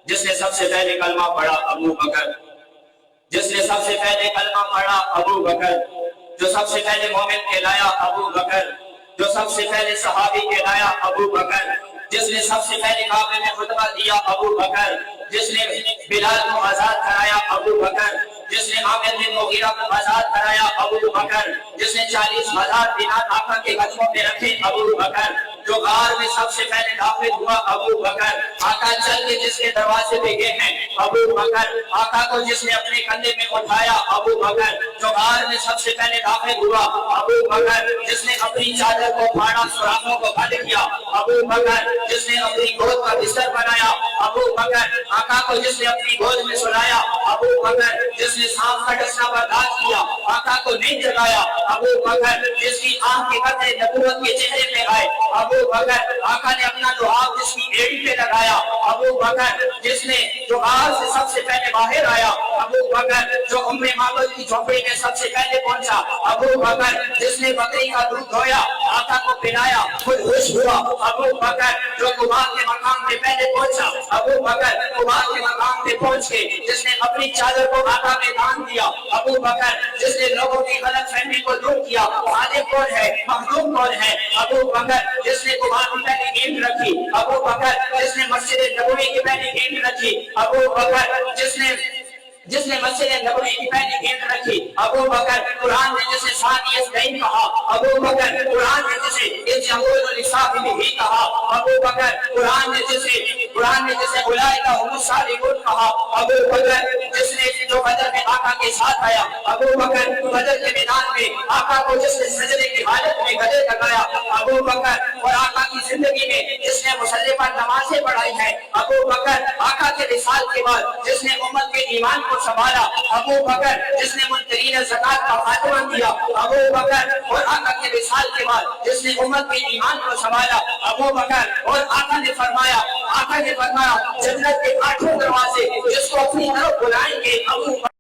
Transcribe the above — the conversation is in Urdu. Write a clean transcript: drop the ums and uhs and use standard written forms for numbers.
جس نے سب سے پہلے کلمہ پڑھا ابو بکر، جس نے سب سے پہلے کلمہ پڑھا ابو بکر، جو سب سے پہلے مومن کہلایا ابو بکر، جو سب سے پہلے صحابی کہلایا ابو بکر، جس نے سب سے پہلے کعبے میں خطبہ دیا ابو بکر، جس نے بلال کو آزاد کرایا ابو بکر، جس نے عامر بن مغیرہ کو آزاد کرایا ابو بکر، جس نے 40,000 دینار آقا کے قدموں پہ رکھے ابو بکر، جو غار میں سب سے پہلے داخل ہوا ابو بکر، آقا چل کے جس کے دروازے پہ گئے ہیں ابو بکر، آقا کو جس نے اپنے کندھے میں اٹھایا ابو بکر، جو غار میں سب سے پہلے داخل ہوا ابو بکر، جس نے اپنی چادر کو پھاڑا سوراخوں کو بند کیا ابو بکر، جس نے اپنی گود کا بستر بنایا ابو بکر، آقا کو جس نے اپنی گود میں سلایا ابو بکر، جس نے سانپ کا ڈسنا برداشت کیا آقا کو نہیں جگایا ابو بکر، جس کی آنکھ کے قطرے نبوت کے چہرے پہ آئے ابو بکر، آقا نے اپنا لحاف جس کی ایڑی پہ لگایا ابو بکر، جس نے جو غار سے سب سے پہلے باہر آیا ابو بکر، جو ام معبد کی جھونپڑی میں سب سے پہلے پہنچا ابو بکر، جس نے بکری کا دودھ دھویا آقا کو پلایا خود خوش ہوا ابو بکر، جو قباء کے مقام پہ پہلے پہنچا ابو بکر، قباء کے مقام پہ پہنچ کے جس نے اپنی چادر کو آقا میں دان دیا ابو بکر، جس نے لوگوں کی غلط فہمی کو دور کیا خالق کون ہے مخلوق کون ہے ابو بکر، جس نے قباء کی پہلی اینٹ رکھی ابو بکر، جس نے مسجد نبوی کی پہلی اینٹ رکھی ابو بکر، جس نے مسجد نبوی کی پہلی اینٹ رکھی ابو بکر، قرآن نے جسے ثانی اثنین کہا ابو بکر، قرآن نے جسے اذ یقول لصاحبہ کہا ابو بکر، قرآن نے جسے اولئک هم الصادقون کہا ابو بکر، جس نے جو بدر میں آقا کے ساتھ آیا ابو بکر، بدر کے میدان میں آقا کو جس نے سجدے کی حالت میں گلے لگایا ابو بکر، اور آقا کی زندگی میں جس نے مصلی پر نمازیں پڑھائی ہیں ابو بکر، آقا کے وصال کے بعد جس نے امت کے ایمان کو سنبھالا ابو بکر، جس نے منکرین زکات کا خاتمہ کیا ابو بکر، اور آقا کے وصال کے بعد جس نے امت کے ایمان کو سنبھالا ابو بکر، اور آقا نے فرمایا جنت کے 8 دروازے جس کو اپنی طرف بلائیں گے ابو بکر